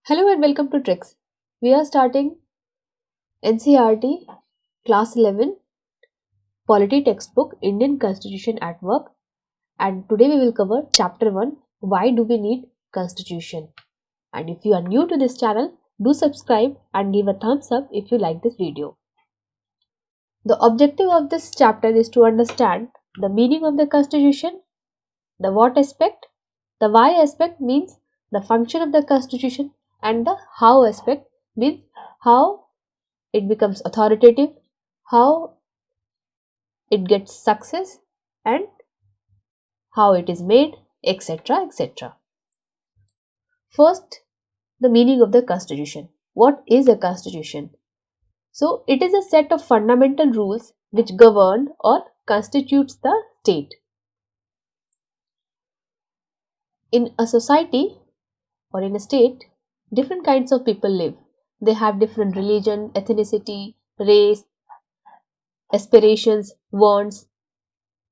Hello and welcome to Tricks. We are starting NCERT Class 11 Polity Textbook Indian Constitution at Work, and today we will cover Chapter 1, Why Do We Need Constitution? And if you are new to this channel, do subscribe and give a thumbs up if you like this video. The objective of this chapter is to understand the meaning of the Constitution, the what aspect, the why aspect means the function of the Constitution, and the how aspect means how it becomes authoritative, how it gets success, and how it is made, etc. etc. First, the meaning of the Constitution. What is a Constitution? So, it is a set of fundamental rules which govern or constitutes the state. In a society or in a state, different kinds of people live. They have different religion, ethnicity, race, aspirations, wants.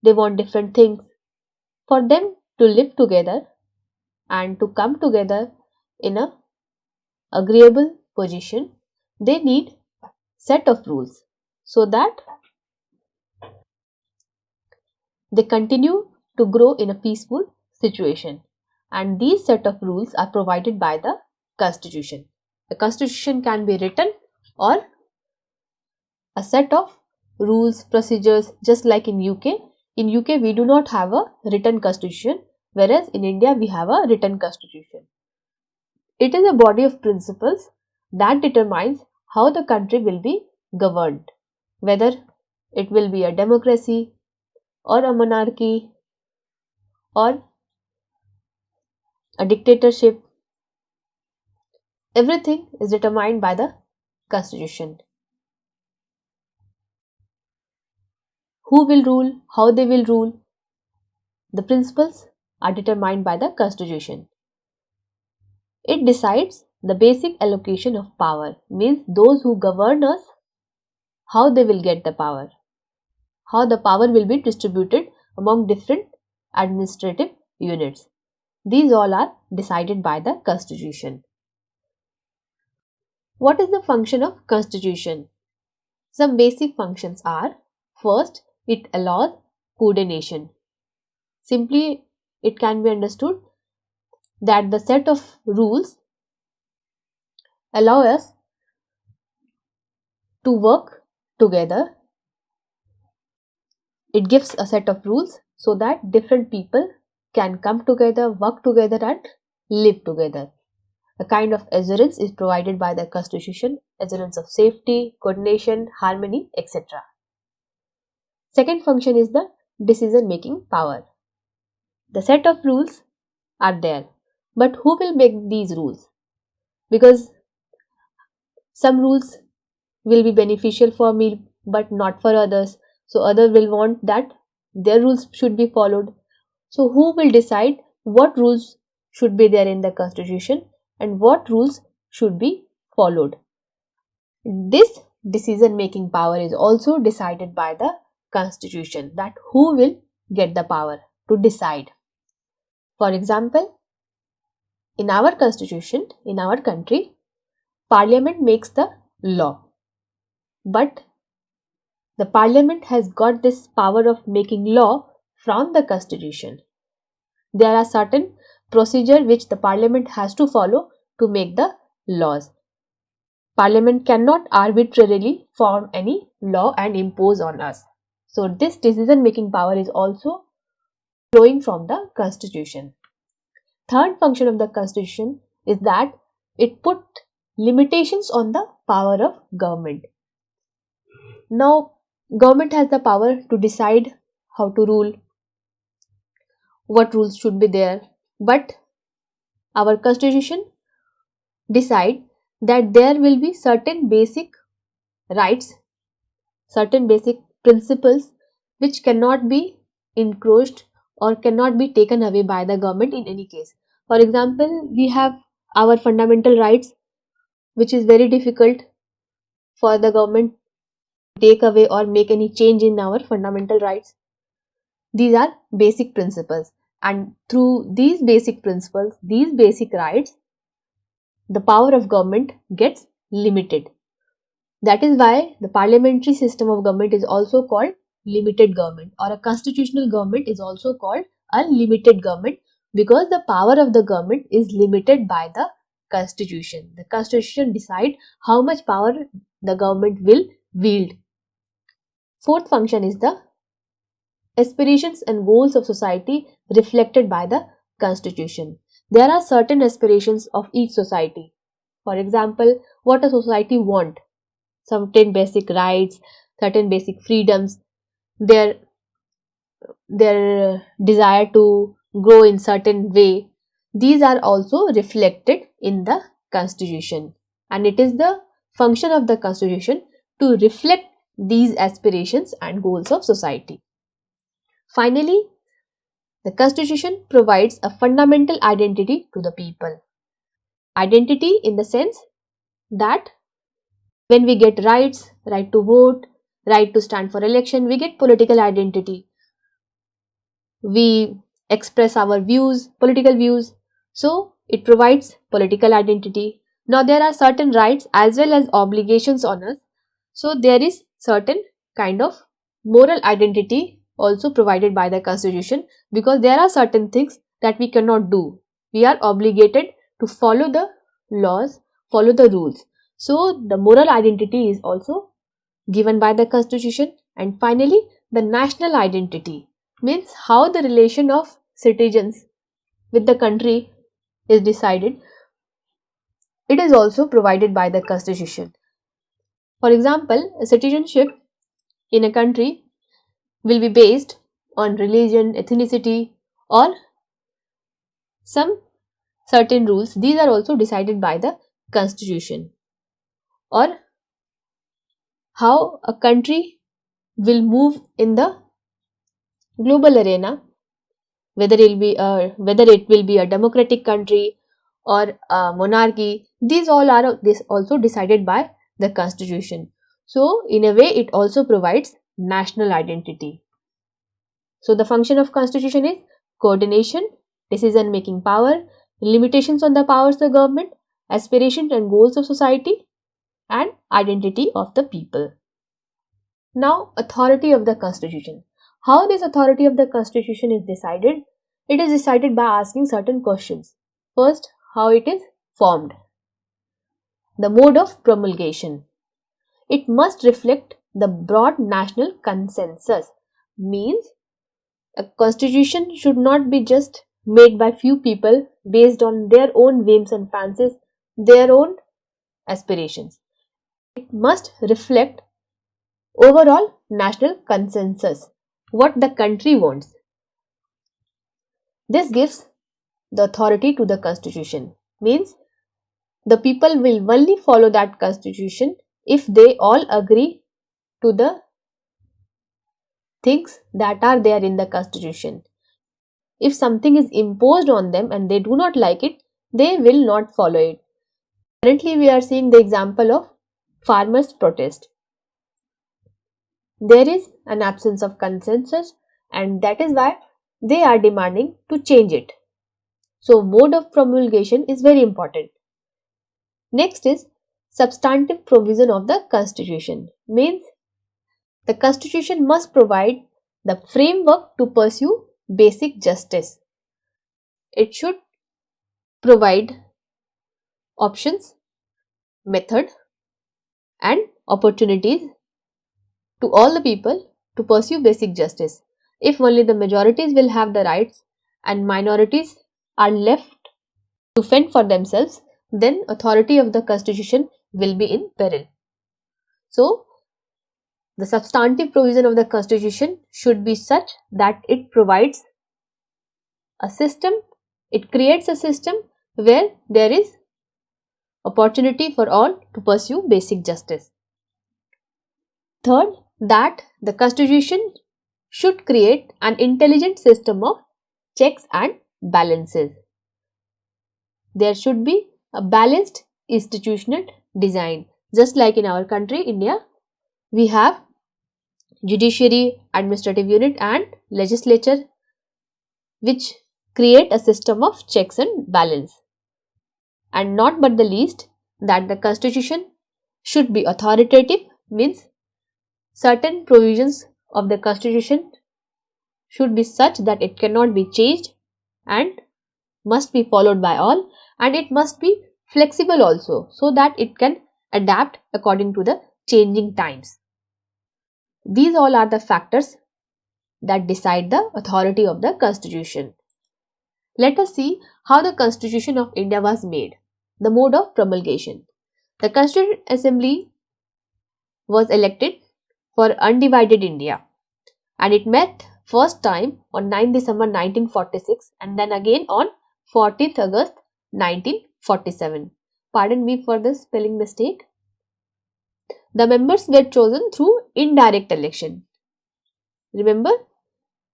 They want different things. For them to live together and to come together in a agreeable position, they need set of rules so that they continue to grow in a peaceful situation. And these set of rules are provided by the Constitution. The Constitution can be written or a set of rules, procedures, just like in UK. In UK, we do not have a written Constitution, whereas in India, we have a written Constitution. It is a body of principles that determines how the country will be governed, whether it will be a democracy or a monarchy or a dictatorship. Everything is determined by the Constitution. Who will rule, how they will rule, the principles are determined by the Constitution. It decides the basic allocation of power, means those who govern us, how they will get the power, how the power will be distributed among different administrative units. These all are decided by the Constitution. What is the function of Constitution? Some basic functions are: first, it allows coordination. Simply, it can be understood that the set of rules allow us to work together. It gives a set of rules so that different people can come together, work together, and live together. A kind of assurance is provided by the Constitution, assurance of safety, coordination, harmony, etc. Second function is the decision-making power. The set of rules are there, but who will make these rules? Because some rules will be beneficial for me but not for others, so others will want that their rules should be followed. So who will decide what rules should be there in the Constitution and what rules should be followed? This decision making power is also decided by the Constitution, that who will get the power to decide. For example, in our Constitution, in our country, Parliament makes the law. But the Parliament has got this power of making law from the Constitution. There are certain procedures which the Parliament has to follow to make the laws. Parliament cannot arbitrarily form any law and impose on us. So this decision making power is also flowing from the Constitution. Third function of the Constitution is that it put limitations on the power of government. Now, government has the power to decide how to rule, what rules should be there, but our Constitution decide that there will be certain basic rights, certain basic principles which cannot be encroached or cannot be taken away by the government in any case. For example, we have our fundamental rights, which is very difficult for the government to take away or make any change in our fundamental rights. These are basic principles, and through these basic principles, these basic rights, the power of government gets limited. That is why the parliamentary system of government is also called limited government, or a constitutional government is also called a limited government, because the power of the government is limited by the constitution. The constitution decides how much power the government will wield. Fourth function is the aspirations and goals of society reflected by the constitution. There are certain aspirations of each society. For example, what a society want, certain basic rights, certain basic freedoms, their desire to grow in certain way. These are also reflected in the constitution, and it is the function of the constitution to reflect these aspirations and goals of society. Finally, the constitution provides a fundamental identity to the people. Identity in the sense that when we get rights, right to vote, right to stand for election, we get political identity. We express our views, political views. So it provides political identity. Now there are certain rights as well as obligations on us. So there is certain kind of moral identity also provided by the constitution, because there are certain things that we cannot do. We are obligated to follow the laws, follow the rules. So the moral identity is also given by the constitution. And finally, the national identity means how the relation of citizens with the country is decided. It is also provided by the constitution. For example, a citizenship in a country will be based on religion, ethnicity, or some certain rules. These are also decided by the constitution. Or how a country will move in the global arena, whether it will be a democratic country or a monarchy. These all are also decided by the constitution. So in a way it also provides national identity. So the function of constitution is coordination, decision making power, limitations on the powers of the government, aspirations and goals of society, and identity of the people. Now, authority of the constitution. How this authority of the constitution is decided? It is decided by asking certain questions. First, how it is formed. The mode of promulgation. It must reflect the broad national consensus. Means a constitution should not be just made by few people based on their own whims and fancies, their own aspirations. It must reflect overall national consensus, what the country wants. This gives the authority to the constitution. Means the people will only follow that constitution if they all agree to the things that are there in the constitution. If something is imposed on them and they do not like it, they will not follow it. Currently we are seeing the example of farmers' protest. There is an absence of consensus, and that is why they are demanding to change it. So mode of promulgation is very important. Next is substantive provision of the constitution. Means the constitution must provide the framework to pursue basic justice. It should provide options, method, and opportunities to all the people to pursue basic justice. If only the majorities will have the rights and minorities are left to fend for themselves, then authority of the constitution will be in peril. So the substantive provision of the constitution should be such that it provides a system, it creates a system where there is opportunity for all to pursue basic justice. Third, that the constitution should create an intelligent system of checks and balances. There should be a balanced institutional design. Just like in our country, India, we have judiciary, administrative unit, and legislature, which create a system of checks and balance. and not but the least, that the constitution should be authoritative, means certain provisions of the constitution should be such that it cannot be changed and must be followed by all, and it must be flexible also, so that it can adapt according to the changing times. These all are the factors that decide the authority of the constitution. Let us see how the Constitution of India was made. The mode of promulgation. The Constituent Assembly was elected for undivided India, and it met first time on 9 December 1946 and then again on 14th August 1947. Pardon me for the spelling mistake. The members were chosen through indirect election. Remember,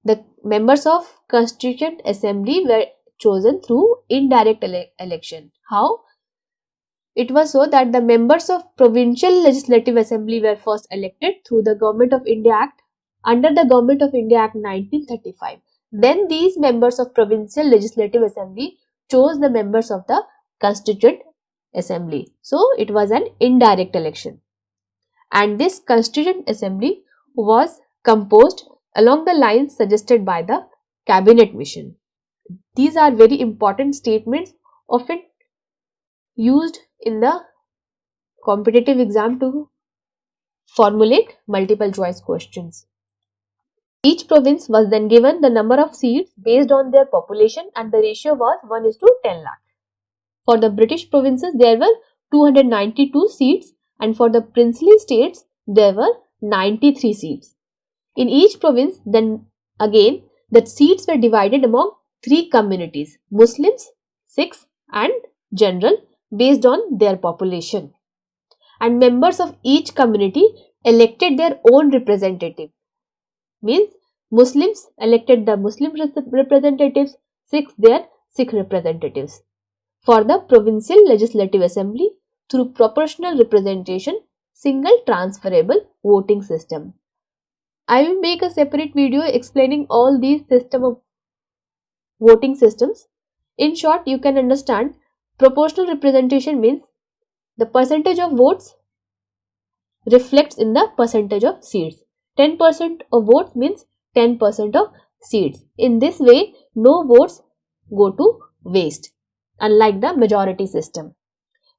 the members of Constituent Assembly were chosen through indirect election. How? It was so that the members of Provincial Legislative Assembly were first elected through the Government of India Act under the Government of India Act 1935. Then these members of Provincial Legislative Assembly chose the members of the Constituent Assembly. So it was an indirect election. And this Constituent Assembly was composed along the lines suggested by the Cabinet Mission. These are very important statements, often used in the competitive exam to formulate multiple choice questions. Each province was then given the number of seats based on their population, and the ratio was 1:10 lakh. For the British provinces, there were 292 seats, and for the princely states, there were 93 seats. In each province, then again, the seats were divided among three communities: Muslims, Sikhs, and General, based on their population. And members of each community elected their own representative. Means Muslims elected the Muslim representatives, Sikhs their Sikh representatives. For the Provincial Legislative Assembly, through proportional representation, single transferable voting system. I will make a separate video explaining all these system of voting systems. In short, you can understand proportional representation means the percentage of votes reflects in the percentage of seats. 10% of votes means 10% of seats. In this way, no votes go to waste, unlike the majority system.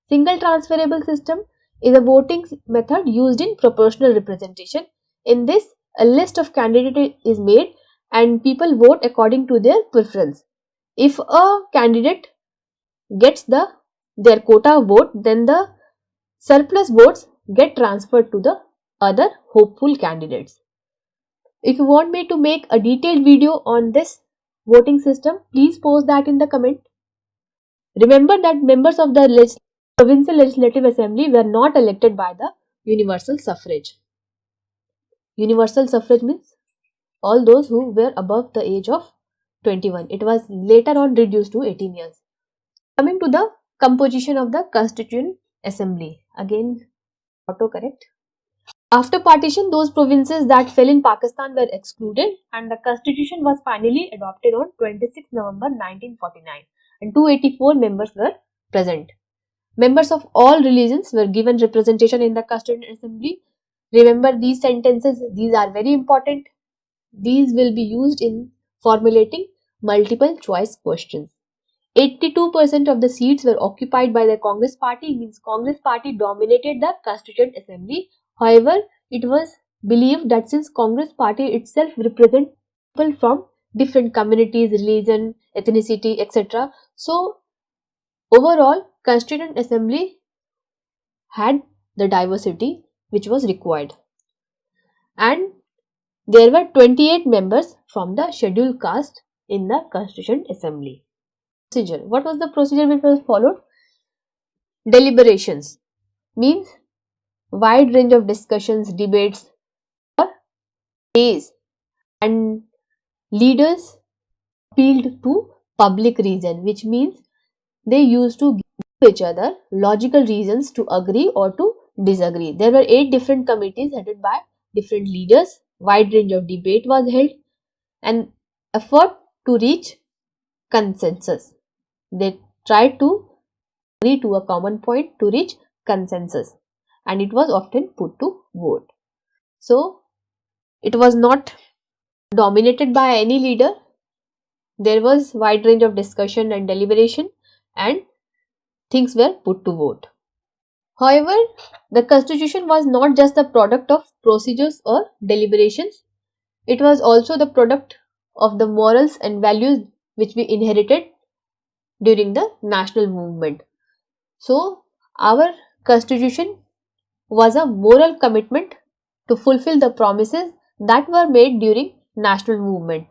Single transferable system is a voting method used in proportional representation. In this, a list of candidates is made and people vote according to their preference. If a candidate gets their quota vote, then the surplus votes get transferred to the other hopeful candidates. If you want me to make a detailed video on this voting system, please post that in the comment. Remember that members of the Provincial Legislative Assembly were not elected by the universal suffrage. Universal suffrage means all those who were above the age of 21. It was later on reduced to 18 years. Coming to the composition of the Constituent Assembly. Again, autocorrect. After partition, those provinces that fell in Pakistan were excluded, and the constitution was finally adopted on 26 November 1949, and 284 members were present. Members of all religions were given representation in the Constituent Assembly. Remember these sentences, these are very important. These will be used in formulating multiple choice questions. 82% of the seats were occupied by the Congress Party, means Congress Party dominated the Constituent Assembly. However, it was believed that since Congress Party itself represents people from different communities, religion, ethnicity, etc. So, overall, Constituent Assembly had the diversity which was required. And there were 28 members from the scheduled caste in the Constituent Assembly. Procedure. What was the procedure which was followed? Deliberations means wide range of discussions, debates for days, and leaders appealed to public reason, which means they used to give each other logical reasons to agree or to disagree. There were 8 different committees headed by different leaders. Wide range of debate was held and effort to reach consensus. They tried to agree to a common point to reach consensus, and it was often put to vote. So it was not dominated by any leader. There was wide range of discussion and deliberation, and things were put to vote. However, the constitution was not just the product of procedures or deliberations, it was also the product of the morals and values which we inherited during the national movement. So, our constitution was a moral commitment to fulfill the promises that were made during national movement.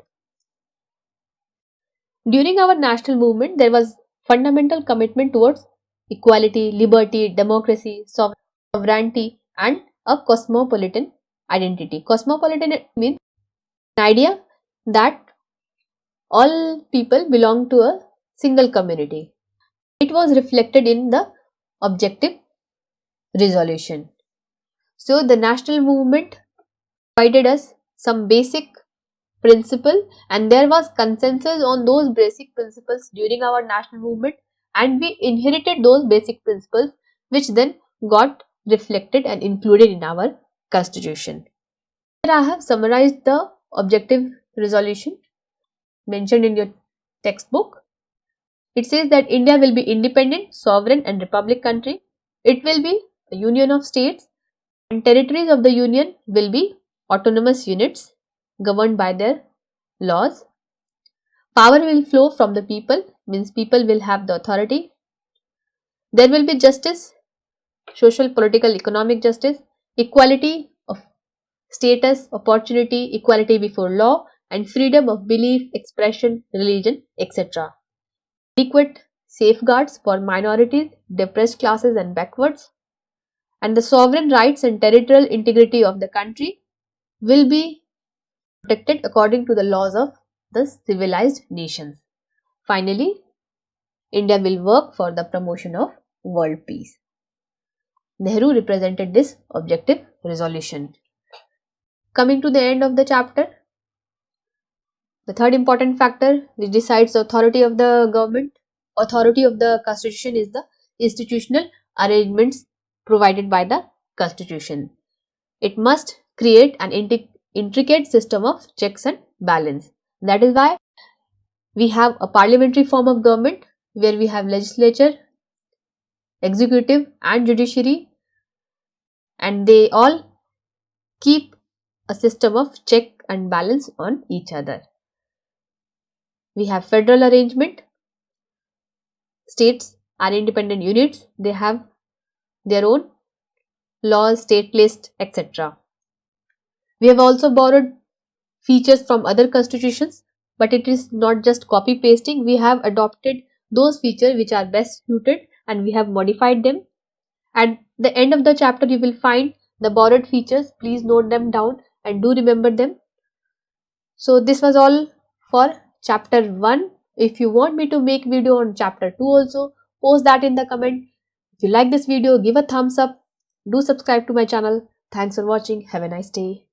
During our national movement, there was fundamental commitment towards equality, liberty, democracy, sovereignty, and a cosmopolitan identity. Cosmopolitan means an idea that all people belong to a single community. It was reflected in the objective resolution. So, the national movement provided us some basic principle, and there was consensus on those basic principles during our national movement, and we inherited those basic principles which then got reflected and included in our constitution. Here I have summarized the objective resolution mentioned in your textbook. It says that India will be independent, sovereign and republic country. It will be a union of states, and territories of the union will be autonomous units governed by their laws. Power will flow from the people, means people will have the authority. There will be justice, social, political, economic justice, equality of status, opportunity, equality before law, and freedom of belief, expression, religion, etc. Adequate safeguards for minorities, depressed classes, and backwards. And the sovereign rights and territorial integrity of the country will be protected according to the laws of the civilized nations. Finally, India will work for the promotion of world peace. Nehru represented this objective resolution. Coming to the end of the chapter, the third important factor which decides the authority of the government, authority of the constitution, is the institutional arrangements provided by the constitution. It must create an intricate system of checks and balance. That is why we have a parliamentary form of government where we have legislature, executive and judiciary, and they all keep a system of check and balance on each other. We have federal arrangement. States are independent units. They have their own laws, state list, etc. We have also borrowed features from other constitutions, but it is not just copy pasting. We have adopted those features which are best suited and we have modified them. At the end of the chapter, you will find the borrowed features. Please note them down and do remember them. So this was all for chapter 1. If you want me to make video on chapter 2 also, post that in the comment. If you like this video, give a thumbs up. Do subscribe to my channel. Thanks for watching. Have a nice day.